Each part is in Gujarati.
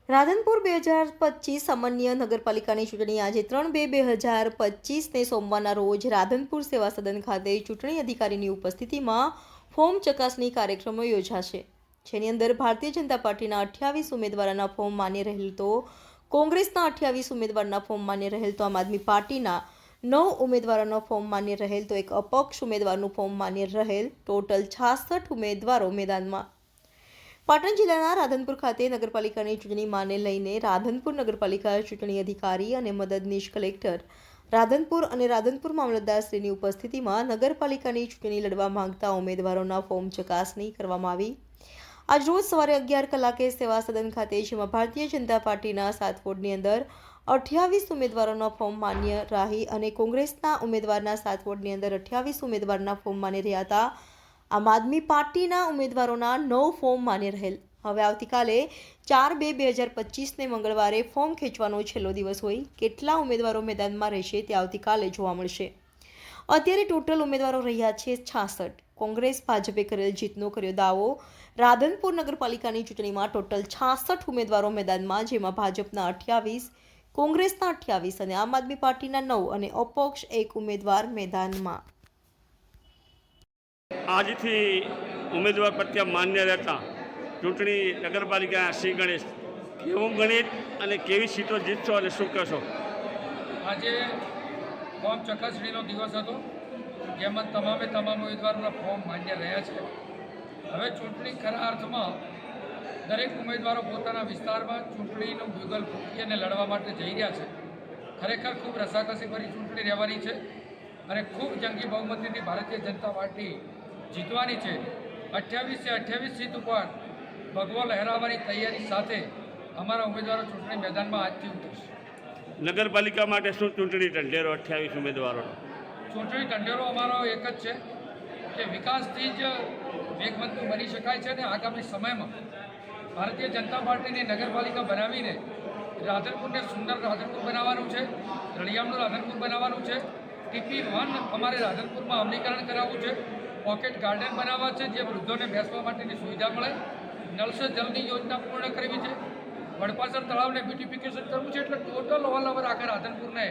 રાધનપુર 2025 સામાન્ય નગરપાલિકાની ચૂંટણી આજે 3/2/2025ને સોમવારના રોજ રાધનપુર સેવા સદન ખાતે ચૂંટણી અધિકારીની ઉપસ્થિતિમાં ફોર્મ ચકાસણી કાર્યક્રમો યોજાશે, જેની અંદર ભારતીય જનતા પાર્ટીના 28 ઉમેદવારોના ફોર્મ માન્ય રહેલ તો કોંગ્રેસના 28 ઉમેદવારના ફોર્મ માન્ય રહેલ તો આમ આદમી પાર્ટીના 9 ઉમેદવારોનો ફોર્મ માન્ય રહેલ તો એક અપક્ષ ઉમેદવારનું ફોર્મ માન્ય રહેલ ટોટલ 66 ઉમેદવારો મેદાનમાં। પાટણ જિલ્લાના રાધનપુર ખાતે નગરપાલિકાની ચૂંટણીમાંને લઈને રાધનપુર નગરપાલિકા ચૂંટણી અધિકારી અને મદદનીશ કલેક્ટર રાધનપુર અને રાધનપુર મામલતદારશ્રીની ઉપસ્થિતિમાં નગરપાલિકાની ચૂંટણી લડવા માંગતા ઉમેદવારોના ફોર્મ ચકાસણી કરવામાં આવી। આજરોજ સવારે 11 કલાકે સેવા સદન ખાતે, જેમાં ભારતીય જનતા પાર્ટીના 7 વોર્ડની અંદર 28 ઉમેદવારોના ફોર્મ માન્ય રહી અને કોંગ્રેસના ઉમેદવારના 7 વોર્ડની અંદર 28 ઉમેદવારના ફોર્મ માન્ય રહ્યા હતા। આમ આદમી પાર્ટીના ઉમેદવારોના 9 ફોર્મ માન્ય રહેલ। હવે આવતીકાલે 4/2/2025ને મંગળવારે ફોર્મ ખેંચવાનો છેલ્લો દિવસ હોય, કેટલા ઉમેદવારો મેદાનમાં રહેશે તે આવતીકાલે જોવા મળશે। અત્યારે ટોટલ ઉમેદવારો રહ્યા છે 66। કોંગ્રેસ ભાજપે કરેલ જીતનો કર્યો દાવો। રાધનપુર નગરપાલિકાની ચૂંટણીમાં ટોટલ 66 ઉમેદવારો મેદાનમાં, જેમાં ભાજપના 28, કોંગ્રેસના 28 અને આમ આદમી પાર્ટીના 9 અને અપક્ષ 1 ઉમેદવાર મેદાનમાં। આજથી ઉમેદવાર પ્રત્યે માન્ય રહેતા ચૂંટણી નગરપાલિકાના શ્રી ગણેશ, કેવું ગણિત અને કેવી સીટો જીતશો અને શું કહેશો? આજે ફોર્મ ચકાસણીનો દિવસ હતો, જેમાં તમામ ઉમેદવારોના ફોર્મ માન્ય રહ્યા છે। હવે ચૂંટણી ખરા અર્થમાં દરેક ઉમેદવારો પોતાના વિસ્તારમાં ચૂંટણીનું બ્યુગલ ફૂંકી અને લડવા માટે જઈ રહ્યા છે। ખરેખર ખૂબ રસાકસીભરી ચૂંટણી રહેવાની છે અને ખૂબ જંગી બહુમતીથી ભારતીય જનતા પાર્ટી જીતવાની છે। 28 સીટ ઉપર ભગવો લહેરાવવાની તૈયારી સાથે અમારા ઉમેદવારો ચૂંટણી મેદાનમાં આજથી ઉતરશે। નગરપાલિકા માટે શું ચૂંટણી ઢંઢેરો 28 ઉમેદવારોનો? ચૂંટણી ઢંઢેરો અમારો એક જ છે કે વિકાસથી જ વેગવંતુ બની શકાય છે અને આગામી સમયમાં ભારતીય જનતા પાર્ટીની નગરપાલિકા બનાવીને રાધનપુરને સુંદર રાધનપુર બનાવવાનું છે, રળિયામણું રાધનપુર બનાવવાનું છે, TP1 અમારે રાધનપુરમાં અમલીકરણ કરાવવું છે, પોકેટ ગાર્ડન બનાવવા છે, જે વૃદ્ધોને બેસવા માટેની સુવિધા મળે, નળ સે જલની યોજના પૂર્ણ કરવી છે, વડપાસર તળાવને બ્યુટિફિકેશન કરવું છે। એટલે ટોટલ ઓલ ઓવર આખા રાધનપુરને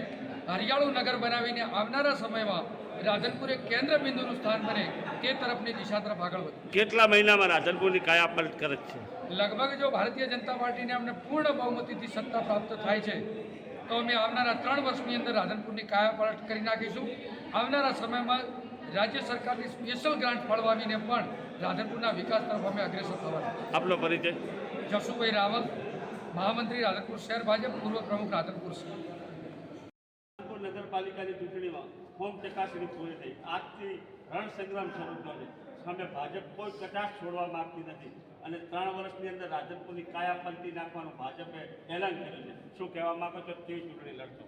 હરિયાળું નગર બનાવીને આવનારા સમયમાં રાધનપુર એક કેન્દ્ર બિંદુનું સ્થાન બને તે તરફની દિશા તરફ આગળ વધે। કેટલા મહિનામાં રાધનપુરની કાયાપલટ કરે છે? લગભગ જો ભારતીય જનતા પાર્ટીને અમને પૂર્ણ બહુમતીથી સત્તા પ્રાપ્ત થાય છે તો અમે આવનારા 3 વર્ષની અંદર રાધનપુરની કાયાપલટ કરી નાખીશું। આવનારા સમયમાં રાજ્ય સરકારની સ્પેશિયલ ગ્રાન્ટ ફાળવાવીને પણ રાધનપુરના વિકાસ તરફ અમે અગ્રેસર થવાના। આપનો પરિચય? જશુભાઈ રાવલ, મહામંત્રી રાધનપુર શહેર ભાજપ, પૂર્વ પ્રમુખ રાધનપુર શહેર। નગરપાલિકાની ચૂંટણીમાં ફોર્મ ચકાસણી પૂરી થઈ, આજથી રણ સંગ્રામ શરૂ થયો છે। સામે ભાજપ કોઈ કચાશ છોડવા માંગતી નથી અને 3 વર્ષની અંદર રાધનપુરની કાયા પલટી નાખવાનું ભાજપે એલાન કર્યું છે। શું કહેવા માંગો છો? કેવી ચૂંટણી લડશો?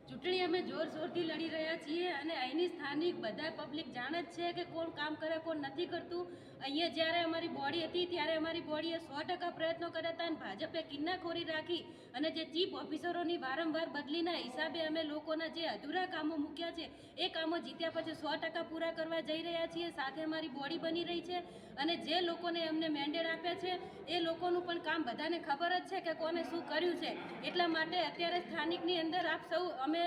ચૂંટણી અમે જોરશોરથી લડી રહ્યા છીએ અને અહીંની સ્થાનિક બધા પબ્લિક જાણે જ છે કે કોણ કામ કરે કોણ નથી કરતું। અહીંયા જ્યારે અમારી બોડી હતી ત્યારે અમારી બોડીએ 100% પ્રયત્નો કર્યા હતા અને ભાજપે કિન્નાખોરી રાખી અને જે ચીફ ઓફિસરોની વારંવાર બદલીના હિસાબે અમે લોકોના જે અધૂરા કામો મૂક્યા છે એ કામો જીત્યા પછી 100% પૂરા કરવા જઈ રહ્યા છીએ। સાથે અમારી બોડી બની રહી છે અને જે લોકોને અમને મેન્ડેટ આપ્યા છે એ લોકોનું પણ કામ બધાને ખબર જ છે કે કોને શું કર્યું છે। એટલા માટે અત્યારે સ્થાનિકની અંદર આપ સૌ અમે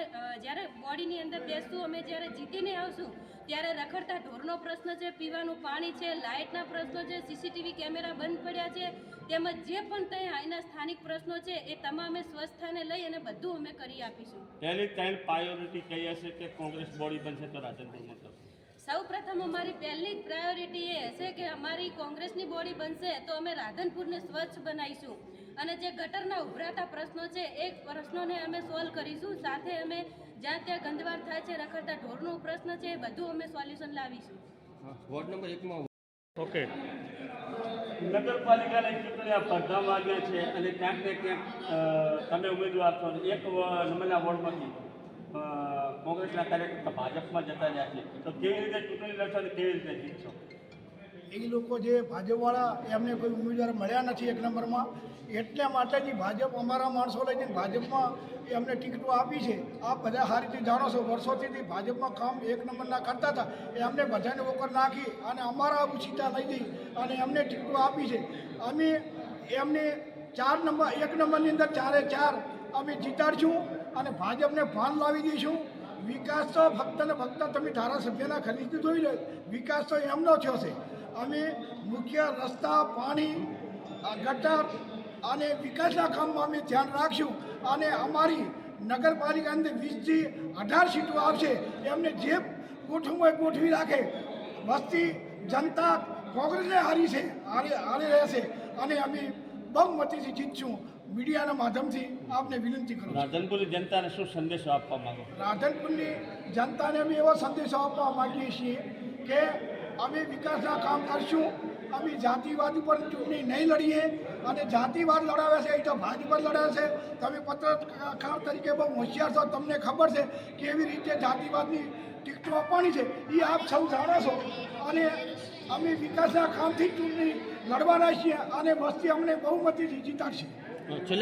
જ્યારે બોડીની અંદર બેસશું, અમે જ્યારે જીતીને આવશું ત્યારે રખડતા ઢોરનો પ્રશ્ન છે, પીવાનું પાણી છે, લાઇટના પ્રશ્નો છે, CCTV કેમેરા બંધ પડ્યા છે, તેમજ જે પણ ત્યાં અહીંના સ્થાનિક પ્રશ્નો છે એ તમામે સ્વસ્થાને લઈ અને બધું અમે કરી આપીશું। પહેલી પ્રાયોરિટી કઈ હશે કે કોંગ્રેસ બોડી બનશે તો રાધનપુરમાં કરશે? સૌ પ્રથમ અમારી પહેલી જ પ્રાયોરિટી એ હશે કે અમારી કોંગ્રેસની બોડી બનશે તો અમે રાધનપુરને સ્વચ્છ બનાવીશું અને જે ગટરના ઉભરાતા પ્રશ્નો છે એ પ્રશ્નોને અમે સોલ્વ કરીશું। સાથે અમે જ્યાં ત્યાં ગંદવાડ થાય છે, રખડતા ઢોરનો પ્રશ્ન છે, એ બધું અમે સોલ્યુશન લાવીશું। વોર્ડ નંબર 1માં ઓકે, નગરપાલિકાની ચૂંટણી આ પડધામ વાગ્યા છે અને ક્યાંક ને ક્યાંક તમે ઉમેદવાર છો, એક નંબરના વોર્ડમાંથી કોંગ્રેસના કાર્યકર્તા ભાજપમાં જતા રહ્યા છે, તો કેવી રીતે ચૂંટણી લડશો અને કેવી રીતે જીતશો? એ લોકો જે ભાજપવાળા એમને કોઈ ઉમેદવાર મળ્યા નથી 1 નંબરમાં, એટલા માટે જ ભાજપ અમારા માણસો લઈ જઈને ભાજપમાં એમને ટિકિટો આપી છે। આપ બધા સારી રીતે જાણો છો, વર્ષોથી ભાજપમાં કામ 1 નંબરના કરતા હતા, એમને બધાને ઓકર નાખી અને અમારા સીટા લઈ જઈ અને એમને ટિકિટો આપી છે। અમે એમને એક નંબરની અંદર 4 અમે જીતાડશું અને ભાજપને ભાન લાવી દઈશું. વિકાસ તો ફક્ત ને ફક્ત તમે ધારાસભ્યના ખરીદી જોઈ લો, વિકાસ તો એમનો થયો છે. અમે મુખ્ય રસ્તા, પાણી, ગટર અને વિકાસના કામમાં અમે ધ્યાન રાખશું અને અમારી નગરપાલિકા અંદર 20 થી 18 સીટો આવશે. એમને જે ગોઠવવું હોય ગોઠવી રાખે. વસ્તી જનતા કોંગ્રેસને હારી રહેશે અને અમે બહુમતીથી જીતશું. મીડિયાના માધ્યમથી આપને વિનંતી કરું છું. રાધનપુરની જનતાને શું સંદેશો આપવા માંગો? રાધનપુરની જનતાને અમે એવો સંદેશો આપવા માગીએ છીએ કે અમે વિકાસના કામ કરશું. અમે જાતિવાદ ઉપર ચૂંટણી નહીં લડીએ અને જાતિવાદ લડાવે છે એ તો ભાજપ જ લડાવે છે. તમે પત્રકાર તરીકે બહુ હોશિયાર છો, તમને ખબર છે કેવી રીતે જાતિવાદની ટિકિટો આપવાની છે એ આપ સૌ જાણો છો. અને અમે વિકાસના કામથી ચૂંટણી લડવાના છીએ અને વસ્તી અમને બહુમતીથી જીતાડશે. છેલ્લે